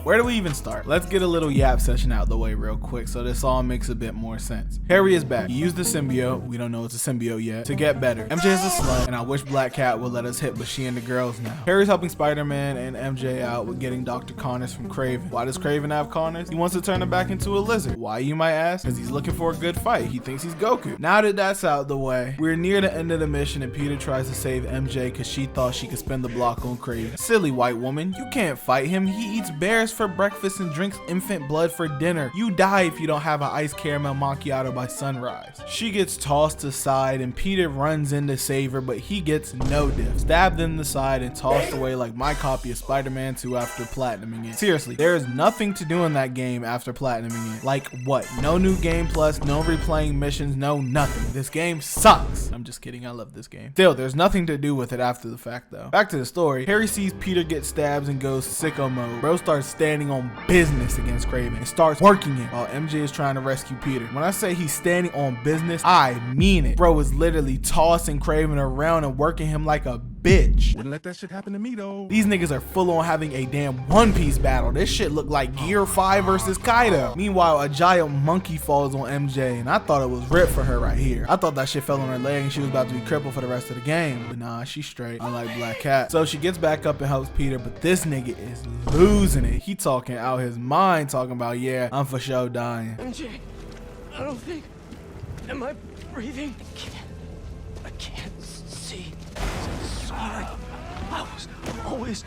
Where do we even start? Let's get a little yap session out the way real quick so this all makes a bit more sense. Harry is back. He used the symbiote, we don't know it's a symbiote yet, to get better. MJ is a slut, and I wish Black Cat would let us hit, but she into girls now. Harry's helping Spider-Man and MJ out with getting Dr. Connors from Kraven. Why does Kraven have Connors? He wants to turn him back into a lizard. Why, you might ask? Because he's looking for a good fight. He thinks he's Goku. Now that that's out the way, we're near the end of the mission and Peter tries to save MJ because she thought she could spin the block on Kraven. Silly white woman, you can't fight him. He eats bears for breakfast and drinks infant blood for dinner. You die if you don't have an iced caramel macchiato by sunrise. She gets tossed aside and Peter runs in to save her, but he gets no diff. Stabbed in the side and tossed away like my copy of Spider-Man 2 after platinuming it. Seriously, there is nothing to do in that game after platinuming it. Like what? No new game plus, no replaying missions, no nothing. This game sucks. I'm just kidding, I love this game. Still, there's nothing to do with it after the fact though. Back to the story, Harry sees Peter get stabs and goes sicko mode. Bro starts standing on business against Kraven and starts working it while MJ is trying to rescue Peter. When I say he's standing on business, I mean it. Bro is literally tossing Kraven around and working him like a bitch. Wouldn't let that shit happen to me though. These niggas are full on having a damn One Piece battle. This shit looked like Gear 5 versus Kaido. Meanwhile, a giant monkey falls on MJ and I thought it was ripped for her right here. I thought that shit fell on her leg and she was about to be crippled for the rest of the game. But nah, she's straight, unlike Black Cat. So she gets back up and helps Peter, but this nigga is losing it. He talking out his mind, talking about, yeah, I'm for sure dying. MJ, I don't think, am I breathing? I can't see. Sorry, I was always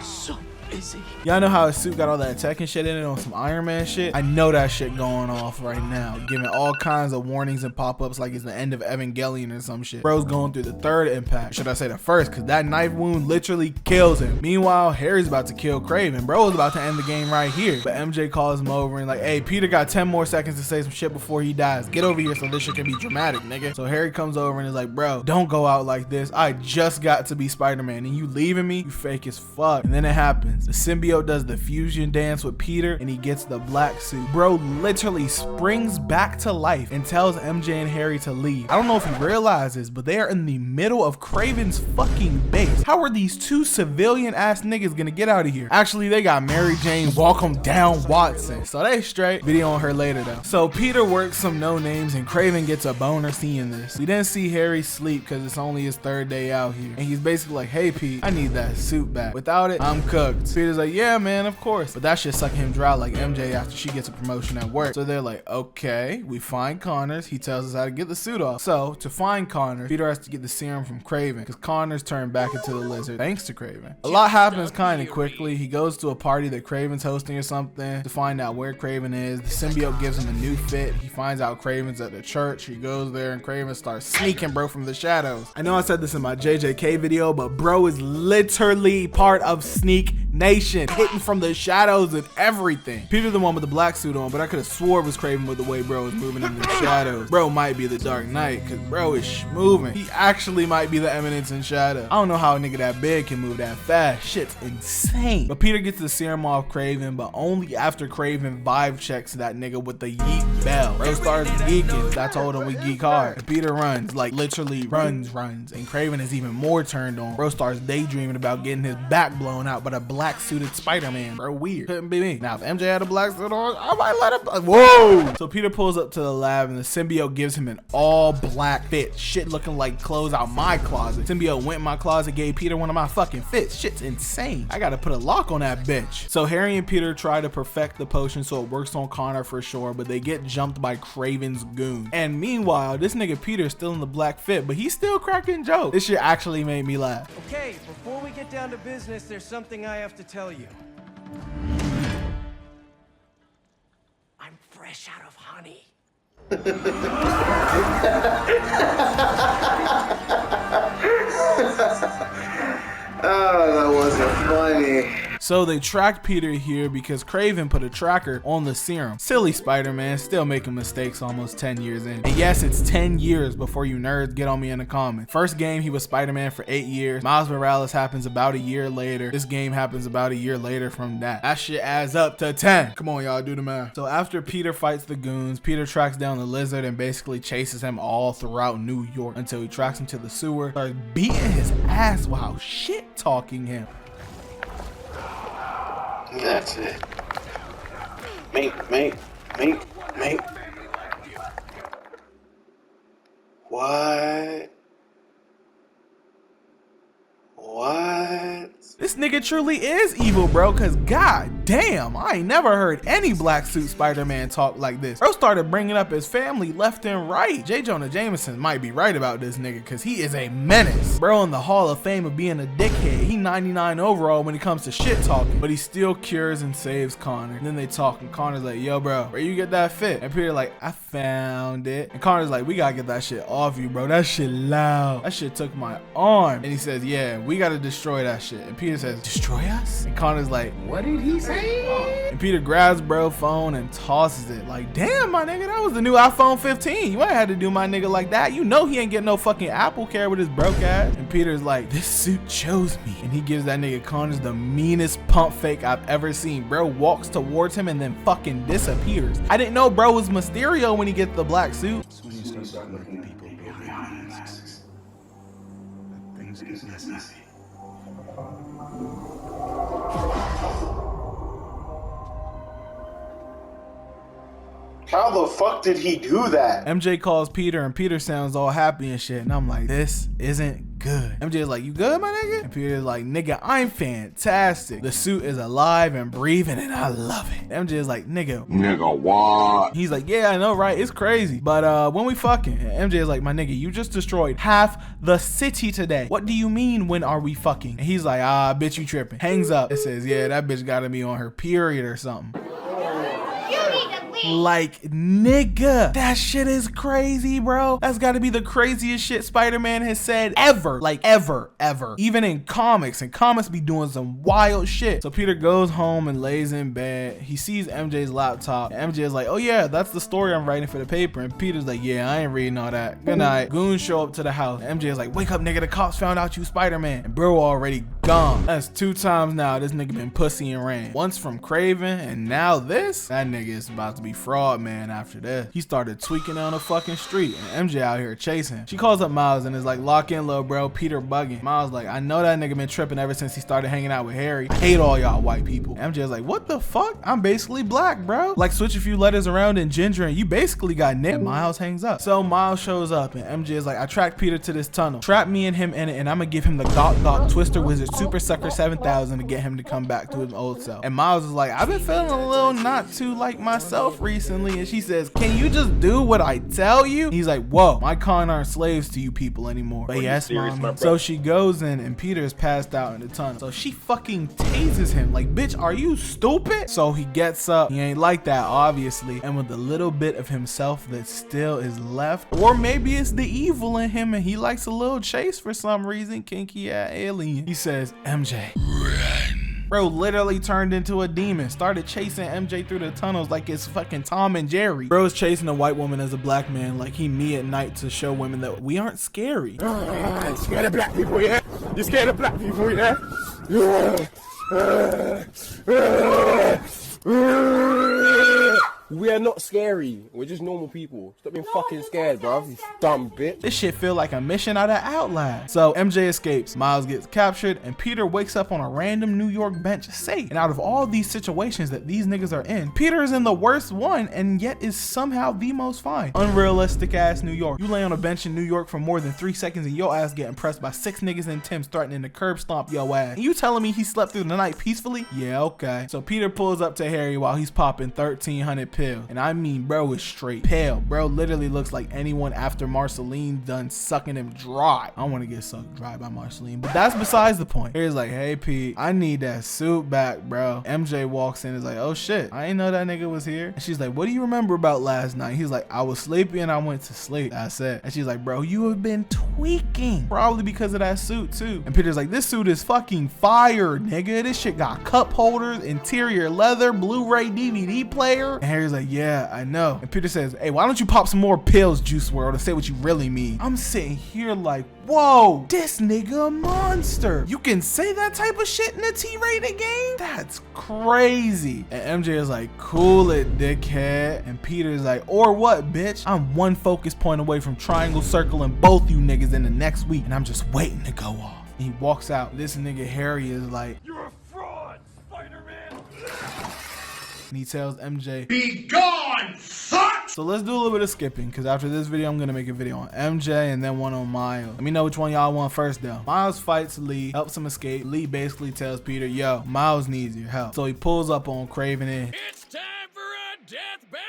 so busy. Y'all know how his suit got all that tech and shit in it on some Iron Man shit? I know that shit going off right now, giving all kinds of warnings and pop-ups like it's the end of Evangelion or some shit. Bro's going through the third impact. Should I say the first? Because that knife wound literally kills him. Meanwhile, Harry's about to kill Kraven. Bro is about to end the game right here. But MJ calls him over and like, hey, Peter got 10 more seconds to say some shit before he dies. Get over here so this shit can be dramatic, nigga. So Harry comes over and is like, bro, don't go out like this. I just got to be Spider-Man and you leaving me? You fake as fuck. And then it happens. The symbiote does the fusion dance with Peter and he gets the black suit. Bro literally springs back to life and tells MJ and Harry to leave. I don't know if he realizes, but they are in the middle of Kraven's fucking base. How are these two civilian ass niggas gonna get out of here? Actually, they got Mary Jane walk them down Watson, so they straight. Video on her later though. So Peter works some no names and Kraven gets a boner seeing this. We didn't see Harry sleep because it's only his third day out here, and he's basically like, hey Pete, I need that suit back. Without it, I'm cooked. Peter's like, yeah man, of course. But that shit sucking him dry like MJ after she gets a promotion at work. So they're like, okay, we find Connors. He tells us how to get the suit off. So to find Connors, Peter has to get the serum from Kraven because Connors turned back into the lizard thanks to Kraven. A lot happens kind of quickly. He goes to a party that Kraven's hosting or something to find out where Kraven is. The symbiote gives him a new fit. He finds out Kraven's at the church. He goes there and Kraven starts sneaking bro from the shadows. I know I said this in my JJK video, but bro is literally part of Sneak Nation, hitting from the shadows and everything. Peter the one with the black suit on, but I could have swore it was Kraven with the way bro is moving in the shadows. Bro might be the Dark Knight because bro is moving. He actually might be the Eminence in Shadow. I don't know how a nigga that big can move that fast. Shit's insane. But Peter gets the serum off Kraven, but only after Kraven vibe checks that nigga with the yeet bell. Bro starts geeking. I told him we geek hard. And Peter runs, like literally runs. And Kraven is even more turned on. Bro starts daydreaming about getting his back blown out by the black suited Spider-Man. Bro, weird. Couldn't be me. Now if MJ had a black suit on, I might let him. Whoa! So Peter pulls up to the lab and the symbiote gives him an all black fit. Shit looking like clothes out my closet. Symbiote went in my closet, gave Peter one of my fucking fits. Shit's insane. I gotta put a lock on that bitch. So Harry and Peter try to perfect the potion so it works on Connor for sure, but they get jumped by Kraven's goon. And meanwhile, this nigga Peter's still in the black fit, but he's still cracking jokes. This shit actually made me laugh. Okay, before we get down to business, there's something I have to tell you. I'm fresh out of honey. Oh, that wasn't funny. So they tracked Peter here because Kraven put a tracker on the serum. Silly Spider-Man, still making mistakes almost 10 years in. And yes, it's 10 years before you nerds get on me in the comments. First game, he was Spider-Man for 8 years. Miles Morales happens about a year later. This game happens about a year later from that. That shit adds up to 10. Come on, y'all, do the math. So after Peter fights the goons, Peter tracks down the lizard and basically chases him all throughout New York until he tracks him to the sewer, starts beating his ass while shit talking him. That's it. Mate. What? This nigga truly is evil, bro, cause god damn, I ain't never heard any black suit Spider-Man talk like this. Bro started bringing up his family left and right. J. Jonah Jameson might be right about this nigga, cause he is a menace. Bro in the Hall of Fame of being a dickhead. He 99 overall when it comes to shit talking, but he still cures and saves Connor. And then they talk, and Connor's like, yo bro, where you get that fit? And Peter like, I found it. And Connor's like, we gotta get that shit off you, bro. That shit loud. That shit took my arm. And he says, yeah, we gotta destroy that shit. And Peter says, destroy us? And Connor's like, what did he say? And Peter grabs bro phone and tosses it. Like, damn, my nigga, that was the new iPhone 15. You ain't had to do my nigga like that. You know he ain't getting no fucking Apple Care with his broke ass. And Peter's like, this suit chose me. And he gives that nigga Connors the meanest pump fake I've ever seen. Bro walks towards him and then fucking disappears. I didn't know bro was Mysterio when he gets the black suit. When you start letting people go behind masks, things get messy. How the fuck did he do that? MJ calls Peter and Peter sounds all happy and shit. And I'm like, this isn't good. MJ's like, you good, my nigga? And Peter's like, nigga, I'm fantastic. The suit is alive and breathing and I love it. MJ's like, nigga, what? He's like, yeah, I know, right? It's crazy. But when we fucking? And MJ's like, my nigga, you just destroyed half the city today. What do you mean, when are we fucking? And he's like, bitch, you tripping. Hangs up. It says, yeah, that bitch gotta be on her period or something. Like, nigga, that shit is crazy, bro. That's gotta be the craziest shit Spider-Man has said ever. Like, ever. Even in comics, and comics be doing some wild shit. So Peter goes home and lays in bed. He sees MJ's laptop. And MJ is like, oh yeah, that's the story I'm writing for the paper. And Peter's like, yeah, I ain't reading all that. Good night. Goons show up to the house. And MJ is like, wake up, nigga, the cops found out you Spider-Man. And bro already gone. That's 2 times now this nigga been pussy and ran. Once from Kraven, and now this. That nigga is about to be fraud man after this. He started tweaking on the fucking street and MJ out here chasing him. She calls up Miles and is like, lock in, little bro, Peter bugging. Miles like, I know that nigga been tripping ever since he started hanging out with Harry. I hate all y'all white people. MJ's like, what the fuck? I'm basically black, bro. Like, switch a few letters around in ginger and you basically got nicked. And Miles hangs up. So Miles shows up and MJ is like, I tracked Peter to this tunnel. Trap me and him in it and I'm gonna give him the Gok Twister Wizard Super Sucker 7000 to get him to come back to his old self. And Miles is like, I've been feeling a little not too like myself recently. And she says, can you just do what I tell you? He's like, whoa, my con aren't slaves to you people anymore. But yes, mommy. So she goes in and Peter's passed out in the tunnel. So she fucking tases him like, bitch, are you stupid? So he gets up. He ain't like that, obviously. And with a little bit of himself that still is left, or maybe it's the evil in him and he likes a little chase for some reason, kinky ass alien. He says, MJ, run. Bro literally turned into a demon, started chasing MJ through the tunnels like it's fucking Tom and Jerry. Bro's chasing a white woman as a black man like he me at night to show women that we aren't scary. You scared of black people, yeah? You scared of black people, yeah? We are not scary. We're just normal people. Stop being fucking scared, bro. You dumb bitch. This shit feel like a mission out of Outlast. So MJ escapes, Miles gets captured, and Peter wakes up on a random New York bench safe. And out of all these situations that these niggas are in, Peter is in the worst one and yet is somehow the most fine. Unrealistic ass New York. You lay on a bench in New York for more than 3 seconds and your ass getting pressed by 6 niggas in Tim's threatening to curb stomp your ass. And you telling me he slept through the night peacefully? Yeah, okay. So Peter pulls up to Harry while he's popping 1,300 pills. And I mean, bro is straight pale. Bro literally looks like anyone after Marceline done sucking him dry. I want to get sucked dry by Marceline, but that's besides the point. Harry's like, hey Pete, I need that suit back, bro. MJ walks in and is like, oh shit, I didn't know that nigga was here. And she's like, what do you remember about last night? He's like, I was sleepy and I went to sleep. That's it. And she's like, bro, you have been tweaking. Probably because of that suit too. And Peter's like, this suit is fucking fire, nigga. This shit got cup holders, interior leather, Blu-ray DVD player. And Harry's like, yeah, I know. And Peter says, hey, why don't you pop some more pills, Juice WRLD, and say what you really mean? I'm sitting here like, whoa, this nigga a monster. You can say that type of shit in a T-rated game? That's crazy. And MJ is like, cool it, dickhead. And Peter's like, or what, bitch? I'm one focus point away from triangle circling both you niggas in the next week, and I'm just waiting to go off. And he walks out. This nigga Harry is like, you're a fraud, Spider-Man. And he tells MJ, Be gone, fuck! so let's do a little bit of skipping, because after this video, I'm going to make a video on MJ and then one on Miles. Let me know which one y'all want first, though. Miles fights Lee, helps him escape. Lee basically tells Peter, yo, Miles needs your help. So he pulls up on Kraven and It's time for a death battle!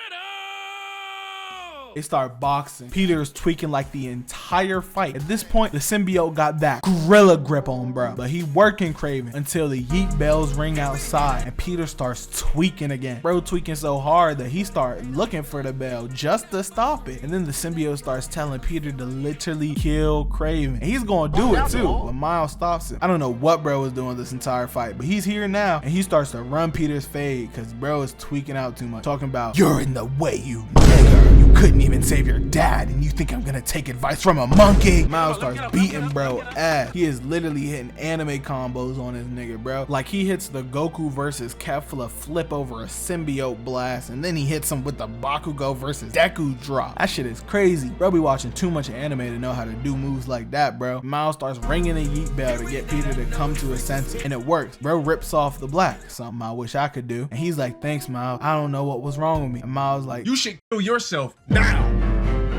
they start boxing. Peter's tweaking like the entire fight. At this point, the symbiote got that gorilla grip on bro, but he working Kraven until the yeet bells ring outside and Peter starts tweaking again. Bro tweaking so hard that he start looking for the bell just to stop it. And then the symbiote starts telling Peter to literally kill Kraven. And he's gonna do it too, but Miles stops him. I don't know what bro was doing this entire fight, but he's here now and he starts to run Peter's fade because bro is tweaking out too much, talking about, you're in the way, you nigger. You couldn't even save your dad and you think I'm gonna take advice from a monkey? Miles starts beating bro ass. He is literally hitting anime combos on his nigga, bro. Like he hits the Goku versus Kefla flip over a symbiote blast, and then he hits him with the Bakugo versus Deku drop. That shit is crazy. Bro be watching too much anime to know how to do moves like that, bro. Miles starts ringing a yeet bell to get Peter to come to his senses, and it works. Bro rips off the black, something I wish I could do. And he's like, thanks Miles, I don't know what was wrong with me. And Miles like, You should kill yourself now.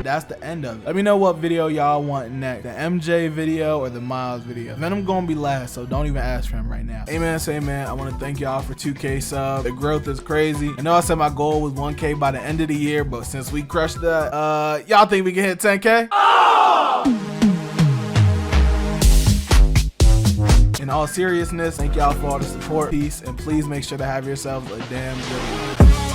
that's the end of it. Let me know what video y'all want next, the MJ video or the Miles video. Venom gonna be last, so don't even ask for him right now. Amen, say man, I want to thank y'all for 2K subs. The growth is crazy. I know I said my goal was 1K by the end of the year, but since we crushed that, y'all think we can hit 10K? In all seriousness, thank y'all for all the support, peace, and please make sure to have yourselves a damn good one.